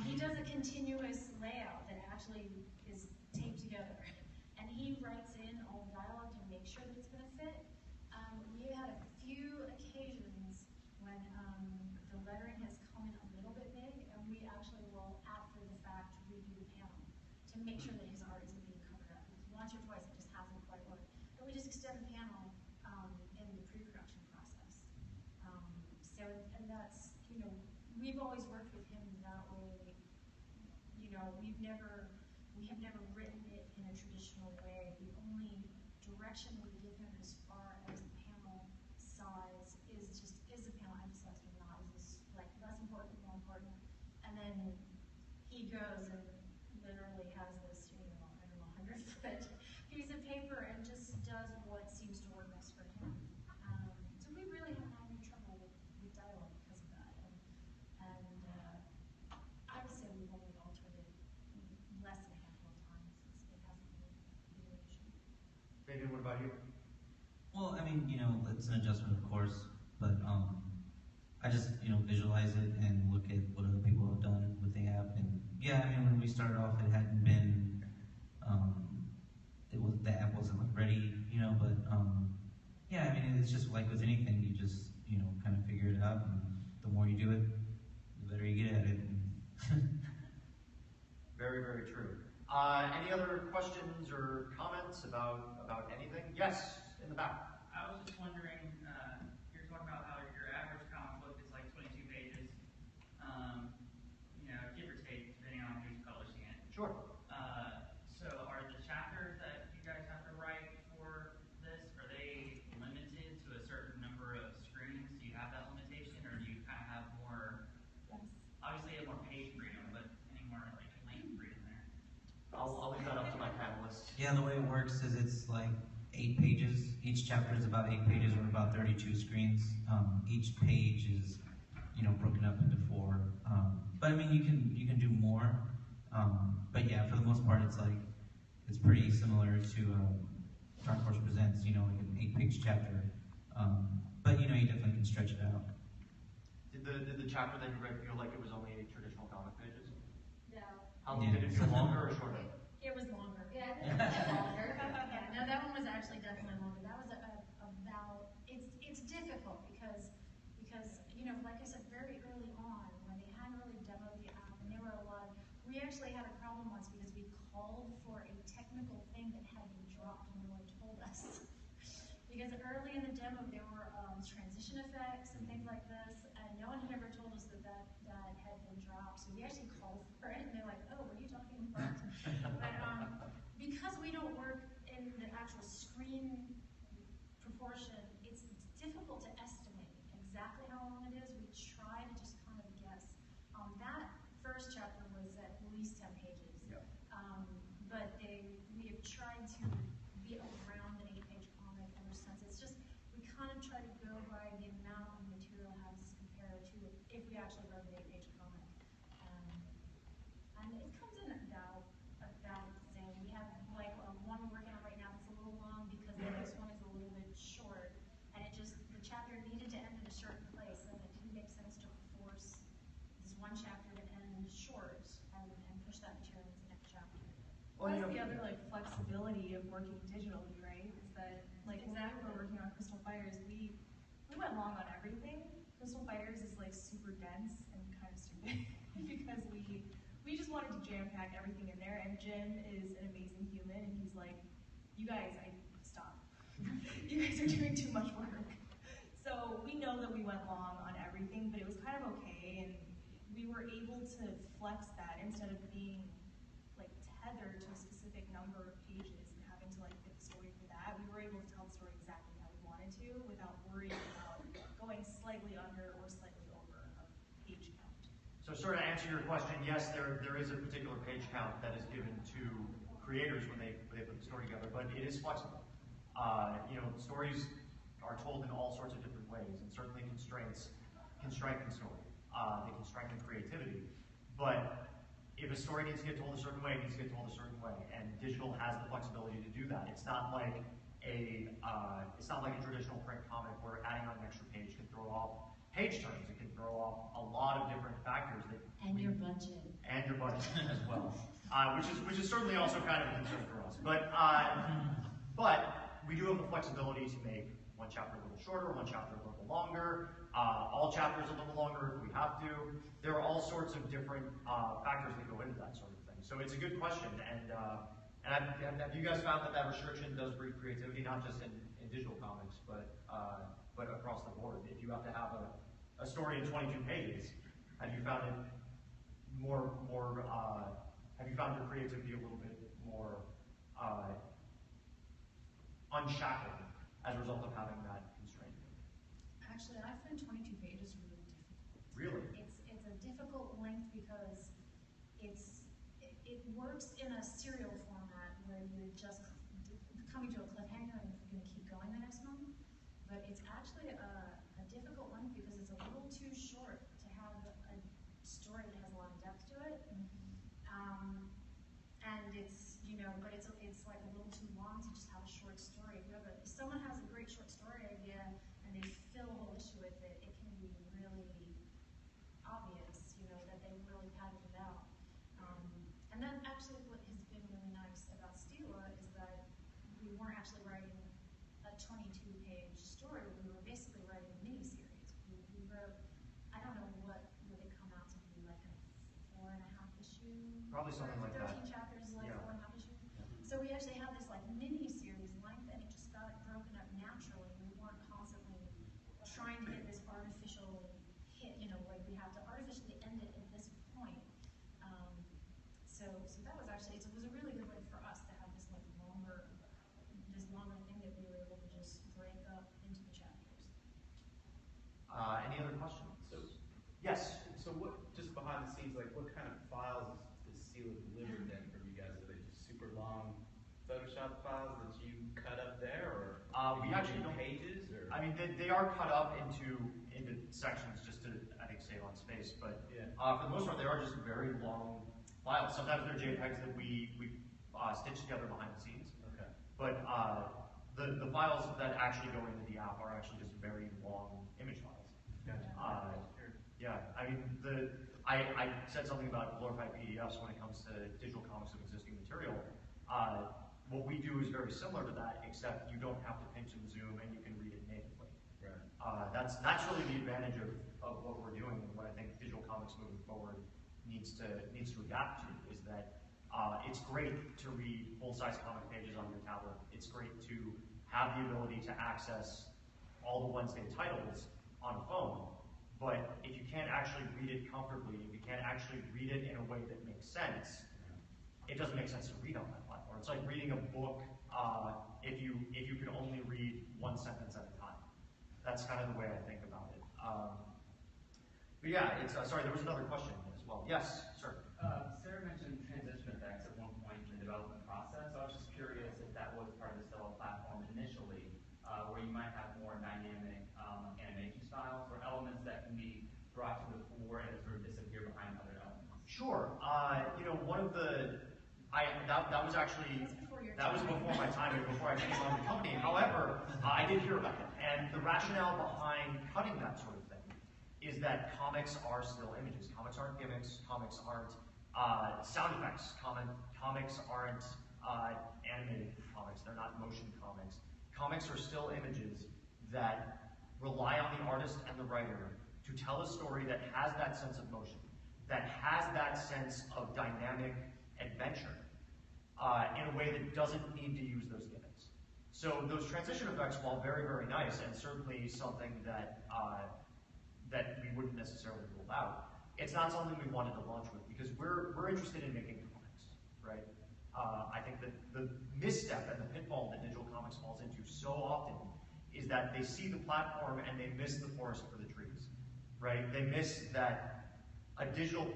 S2: He does a continuous layout that actually is taped together, and he writes in all the dialogue to make sure that it's going to fit. We had a few occasions when the lettering has come in a little bit big, and we actually will, after the fact, redo the panel to make sure that his art isn't being covered up. Because once or twice it just hasn't quite worked. And we just extend the panel in the pre-production process. And that's, we've always worked with him that way. We have never written it in a traditional way. The only direction we give him as far as the panel size is the panel emphasized or not? Is this like less important, more important? And then he goes and literally has this, I don't know, 100-foot piece of paper and just does what seems to work best for him. So we really haven't had any trouble with dialogue because of that. And I would say we've only altered it less than a handful of times. It hasn't been an issue.
S1: Fabian, what about you?
S4: Well, I mean, it's an adjustment, of course, but I just, visualize it and look at what other people have done with the app. And yeah, I mean, when we started off, it hadn't been, the app wasn't like ready, but yeah, I mean, it's just like with anything, you just, kind of figure it out, and the more you do it, the better you get at it.
S1: Very, very true. Any other questions or comments about anything? Yes, in the back.
S7: I was just wondering, you're talking about how your average comic book is like 22 pages, give or take, depending on who's publishing it.
S1: Sure.
S7: So are the chapters that you guys have to write for this, are they limited to a certain number of screens? Do you have that limitation, or do you kind of have more,
S3: Yes.
S7: obviously you have more page freedom, but any more like length freedom there?
S1: I'll leave that up to my panelists.
S4: Yeah, the way it works is it's like 8 pages. Each chapter is about 8 pages or about 32 screens. Each page is, broken up into 4. But I mean, you can do more. But yeah, for the most part, it's pretty similar to Dark Horse Presents. Like an 8-page chapter. But you definitely can stretch it out.
S1: Did the chapter that you read feel like it was only 8 traditional comic pages?
S2: No.
S1: Did it feel longer or shorter?
S2: It was longer.
S8: Yeah, it was longer.
S2: Yeah, no, that one was actually definitely longer. That was about, it's difficult because, like I said, very early on, when they hadn't really demoed the app, and there were we actually had a problem once because we called for a technical thing that had been dropped and no one told us. Because early in the demo, there were transition effects and things like this, and no one had ever told us that had been dropped. So we actually called for it, and they're like, "Oh, what are you talking about?" But because we don't work in the actual screen proportion, it's difficult to estimate exactly how long it is. We try to just kind of guess. That first chapter was at least 10 pages.
S1: Yeah.
S2: But we have tried to be around an 8-page comic ever since. It's just, we kind of try to go by the amount of material it has compared to if we actually wrote an 8-page comic. And it comes in about the same. We have one we're working on right now that's a little long because the next one is a little bit short. And the chapter needed to end in a certain place, and it didn't make sense to force this one chapter to end short and push that material into the next chapter.
S1: Well,
S3: That's the other flexibility of working digitally, right? Is that when we were working on Crystal Fighters, we went long on everything. Crystal Fighters is super dense and kind of stupid because we just wanted to jam pack everything in there. And Jim is an amazing human, and he's like, "You guys, stop. You guys are doing too much work." So we know that we went long on everything, but it was kind of okay, and we were able to flex that instead of being tethered to a specific number of pages and having to fit the story for that. We were able to tell the story exactly how we wanted to without worrying about going slightly under or slightly over a page count.
S1: So sort of answer your question, yes, there is a particular page count that is given to creators when they put the story together, but it is flexible. Stories are told in all sorts of different ways, and certainly constraints can strengthen story. They can strengthen creativity, but if a story needs to get told a certain way, it needs to get told a certain way, and digital has the flexibility to do that. It's not like a traditional print comic where adding on an extra page can throw off page turns. It can throw off a lot of different factors
S8: Your budget.
S1: and your budget as well, which is certainly also kind of a concern for us. But we do have the flexibility to make one chapter a little shorter, one chapter a little longer, all chapters a little longer if we have to. There are all sorts of different factors that go into that sort of thing. So it's a good question, and have you guys found that restriction does breed creativity, not just in digital comics, but across the board? If you have to have a story in 22 pages, have you found it have you found your creativity a little bit more unshackled as a result of having that constraint?
S2: Actually, I find 22 pages really difficult.
S1: Really?
S2: It's a difficult length because it's it works in a serial format where you're just coming to a cliffhanger and you're going to keep going the next month. But it's actually a difficult one because it's a little too short to have a story that has a lot of depth to it. And it's, but it's like a little too long to just have a short story. If someone has a great short story idea and they fill a whole issue with it, it can be really obvious, that they really padded it out. And then actually what has been really nice about Stela is that we weren't actually writing a 22-page story. We were basically writing a mini-series. We wrote, I don't know what would it come out to be, like a 4.5 issue?
S1: Probably something like
S2: 13
S1: that.
S2: 13 chapters, like
S1: Yeah.
S2: 4.5 issue. So we actually had this like mini-series length, and it just got broken up naturally. We weren't constantly trying to hit this artificial hit, like we have to artificially end it at this point. So that was actually, it was a really good way for us to have this like longer thing that we were able to just break up into the chapters.
S1: Any other questions?
S9: So,
S1: Yes.
S9: so what, just behind the scenes, like what kind of files is Stela delivered then from you guys? Are they just super long Photoshop files that you cut up there, or
S1: We actually don't.
S9: pages? Or?
S1: I mean, they are cut up into sections just to, I think, save on space. But
S9: Yeah.
S1: for the most part, they are just very long files. Sometimes they're JPEGs that we stitch together behind the scenes.
S9: Okay.
S1: But the files that actually go into the app are actually just very long image files.
S9: Gotcha.
S1: Yeah, I mean, I said something about glorified PDFs when it comes to digital comics of existing material. What we do is very similar to that, except you don't have to pinch and zoom, and you can read it natively.
S9: Right.
S1: That's really the advantage of what we're doing, and what I think digital comics moving forward needs to adapt to, is that it's great to read full-size comic pages on your tablet. It's great to have the ability to access all the Wednesday titles on a phone, but if you can't actually read it comfortably, if you can't actually read it in a way that makes sense, it doesn't make sense to read on that platform. It's like reading a book if you can only read one sentence at a time. That's kind of the way I think about it. But yeah, it's sorry, there was another question as well. Yes, sir.
S10: Sarah mentioned transition effects at one point in the development process. So I was just curious if that was part of the Stela platform initially, where you might have more dynamic animation styles or elements that can be brought to the fore and sort of disappear behind other elements.
S1: Sure. One of the that was actually before my time and before I came on the company. However, I did hear about it, and the rationale behind cutting that sort of thing is that comics are still images. Comics aren't gimmicks. Comics aren't sound effects. Comics aren't animated comics. They're not motion comics. Comics are still images that rely on the artist and the writer to tell a story that has that sense of motion, that has that sense of dynamic adventure in a way that doesn't need to use those gimmicks. So those transition effects, while very, very nice, and certainly something that that we wouldn't necessarily rule out, it's not something we wanted to launch with because we're interested in making comics, right? I think that the misstep and the pitfall that digital comics falls into so often is that they see the platform and they miss the forest for the trees, right? They miss that a digital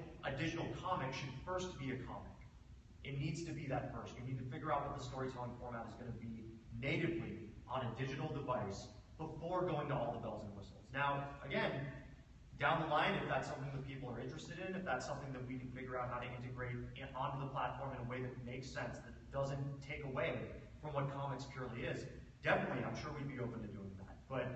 S1: comic should first be a comic. It needs to be that first. You need to figure out what the storytelling format is going to be natively on a digital device before going to all the bells and whistles. Now, again, down the line, if that's something that people are interested in, if that's something that we can figure out how to integrate onto the platform in a way that makes sense, that doesn't take away from what comics purely is, definitely, I'm sure we'd be open to doing that. But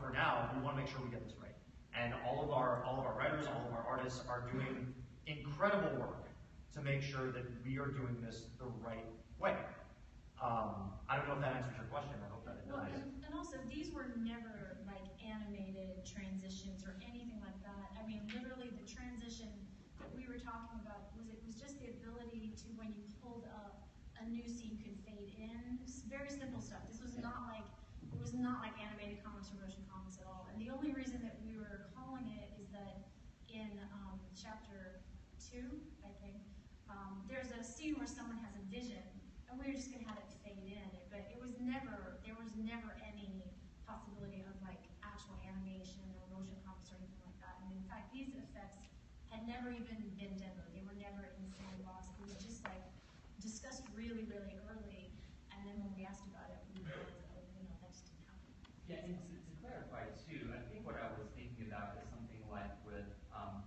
S1: for now, we want to make sure we get this right. And all of our writers, all of our artists are doing incredible work to make sure that we are doing this the right way. I don't know if that answers your question. I hope that it does.
S2: Well, and also, these were never like animated transitions or anything like that. I mean, literally, the transition that we were talking about was just the ability to, when you pulled up a new scene, could fade in. Very simple stuff. This was not like animated comics or motion comics at all. And the only reason that we were calling it is that in chapter 2, I think, there's a scene where someone has a vision, and we were just going to have it fade in. But there was never any possibility of like actual animation or motion comics or anything like that. And in fact, these effects had never even been demoed. They were never in the sandbox. It was just like discussed really, really early. And then when we asked about it, we realized, oh, that just didn't happen.
S10: Yeah, and to clarify too, I think what I was thinking about is something like with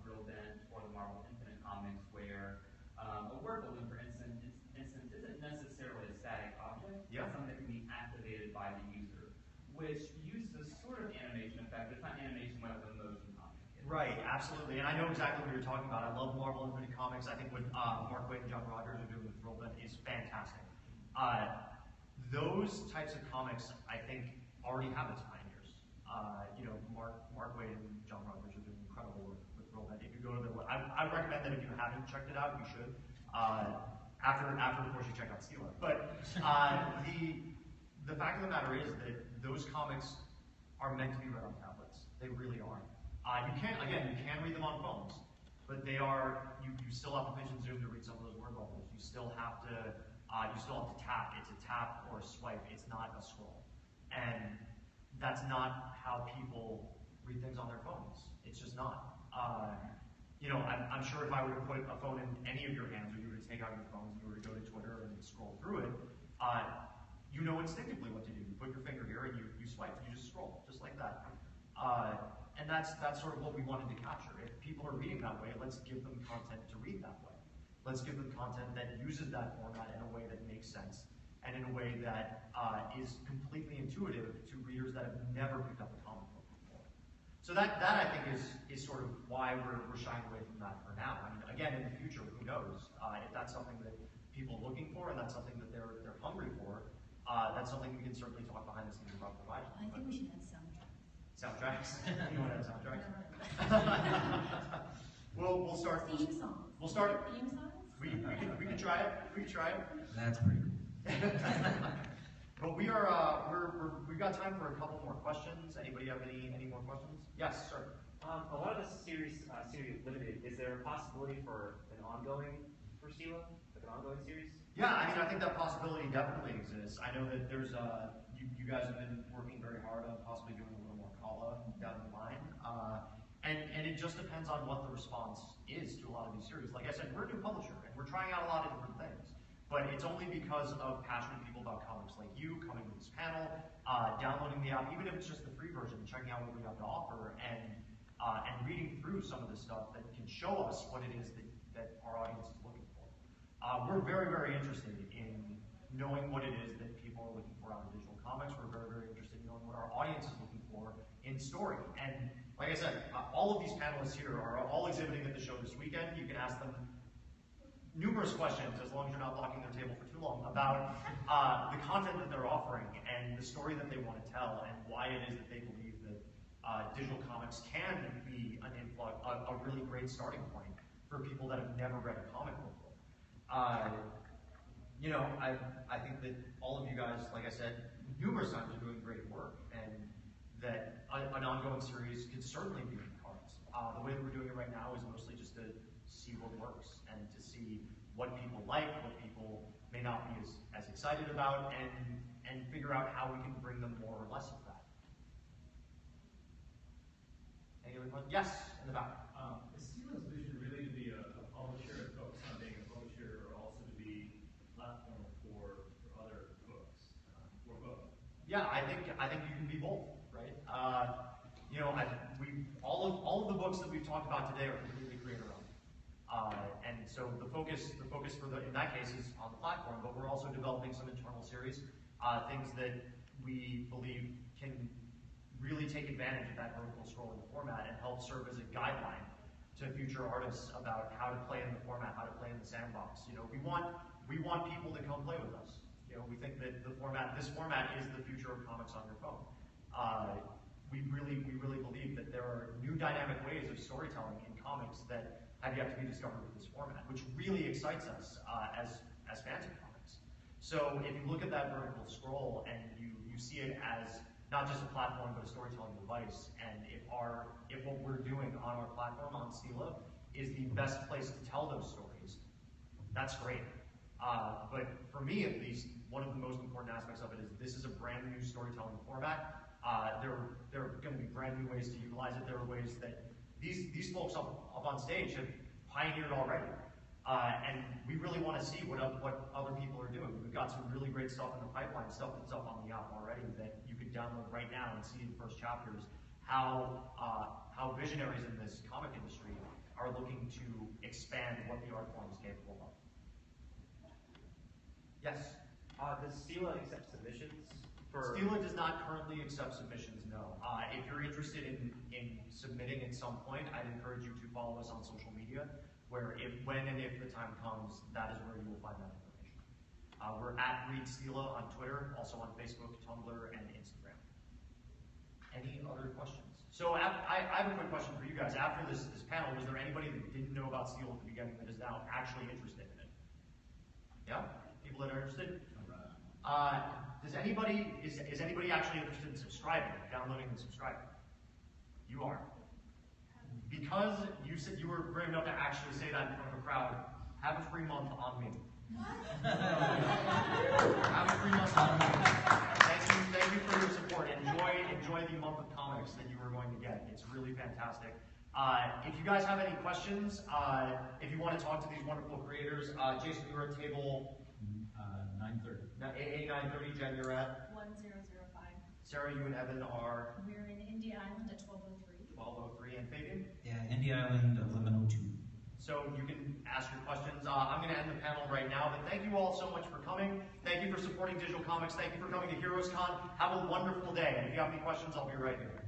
S10: Relive or the Marvel Infinite comics, where a word balloon, for instance, isn't necessarily a static object.
S1: Yeah.
S10: It's something that can be activated by the user, which uses a sort of animation effect, but it's not animation like a motion comic.
S1: Right, absolutely, and I know exactly what you're talking about. I love Marvel Infinite Comics. I think what Mark Waid and John Rogers are doing with Relive is fantastic. Those types of comics, I think, already have its pioneers. Mark Waid and John Rogers are doing incredible work with Relive. If you go to I recommend that if you haven't checked it out, you should. After of course you check out Stela. But the fact of the matter is that those comics are meant to be read on tablets. They really are. You can read them on phones, but they are you still have to pinch and zoom to read some of those word bubbles. You still have to tap. It's a tap or a swipe. It's not a scroll. And that's not how people read things on their phones. It's just not. I'm sure if I were to put a phone in any of your hands, or you were to take out your phones and you were to go to Twitter and scroll through it, you know instinctively what to do. You put your finger here and you swipe. You just scroll, just like that. And that's sort of what we wanted to capture. If people are reading that way, let's give them content to read that way. Let's give them content that uses that format in a way that makes sense, and in a way that is completely intuitive to readers that have never picked up a comic book before. So that I think is sort of why we're shying away from that for now. I mean, again, in the future, who knows? If that's something that people are looking for, and that's something that they're hungry for, that's something we can certainly talk behind the scenes about providing.
S8: I think we should have soundtracks.
S1: Soundtracks? You want to have soundtracks? We'll start.
S8: Theme songs.
S1: We'll start.
S8: Theme songs?
S1: We can try it. We can try it.
S4: That's pretty cool.
S1: But we've got time for a couple more questions. Anybody have any more questions? Yes, sir.
S11: A lot of the series limited. Is there a possibility for an ongoing for Stela, like an ongoing series?
S1: Yeah, I mean, I think that possibility definitely exists. I know that there's you guys have been working very hard on possibly doing a little more Calla down the line, and it just depends on what the response is to a lot of these series. Like I said, we're a new publisher and we're trying out a lot of different things, but it's only because of passionate people about comics like you coming to this panel, downloading the app, even if it's just the free version, checking out what we have to offer, and reading through some of the stuff that can show us what it is that our audience is looking for. We're very, very interested in knowing what it is that people are looking for out of digital comics. We're very, very interested in knowing what our audience is looking for in story. And like I said, all of these panelists here are all exhibiting at the show this weekend. You can ask them numerous questions, as long as you're not blocking their table for too long, about the content that they're offering and the story that they want to tell, and why it is that they believe that digital comics can be a really great starting point for people that have never read a comic before. I think that all of you guys, like I said, numerous times are doing great work, and that an ongoing series could certainly be in the cards. The way that we're doing it right now is mostly just to see what works, and to see what people like, what people may not be as excited about, and figure out how we can bring them more or less of that. Any other questions? Yes, in the back.
S12: Is Stela's vision really to be a publisher, focused on being a publisher, or also to be a platform for other books, or both?
S1: Yeah, I think you can be both, right? All of the books that we've talked about today are completely creator-owned, and so the focus in that case is on the platform. But we're also developing some internal series, things that we believe can really take advantage of that vertical scrolling format and help serve as a guideline to future artists about how to play in the format, how to play in the sandbox. We want people to come play with us. We think that this format is the future of comics on your phone. We really believe that there are new dynamic ways of storytelling in comics that have yet to be discovered with this format, which really excites us as fans of comics. So if you look at that vertical scroll and you see it as not just a platform but a storytelling device, and if what we're doing on our platform on Stela is the best place to tell those stories, that's great. But for me, at least, one of the most important aspects of it is this is a brand new storytelling format. There are going to be brand new ways to utilize it. There are ways that these folks up on stage pioneered already. And we really want to see what other people are doing. We've got some really great stuff in the pipeline, stuff that's up on the app already that you could download right now and see the first chapters. How visionaries in this comic industry are looking to expand what the art form is capable of. Yes?
S11: Does Stela accept submissions?
S1: Stela does not currently accept submissions, no. If you're interested in submitting at some point, I'd encourage you to follow us on social media, where when and if the time comes, that is where you will find that information. We're at Read Stela on Twitter, also on Facebook, Tumblr, and Instagram. Any other questions? So I have a quick question for you guys. After this panel, was there anybody that didn't know about Stela at the beginning that is now actually interested in it? Yeah? People that are interested? Is anybody actually interested in subscribing, downloading and subscribing? You are. Because you said you were brave enough to actually say that in front of a crowd, have a free month on me. Have a free month on me. Thank you for your support. Enjoy the month of comics that you are going to get. It's really fantastic. If you guys have any questions, if you want to talk to these wonderful creators, Jason, you were at table
S5: 9:30.
S1: AA 9:30. Jen, you're at
S2: 1005.
S1: Sarah, you and Evan are
S2: We're in India Island at 1203.
S1: 1203, and Fabian?
S4: Yeah, Indie Island 1102.
S1: So you can ask your questions. I'm going to end the panel right now, but thank you all so much for coming. Thank you for supporting Digital Comics. Thank you for coming to HeroesCon. Have a wonderful day. And if you have any questions, I'll be right here.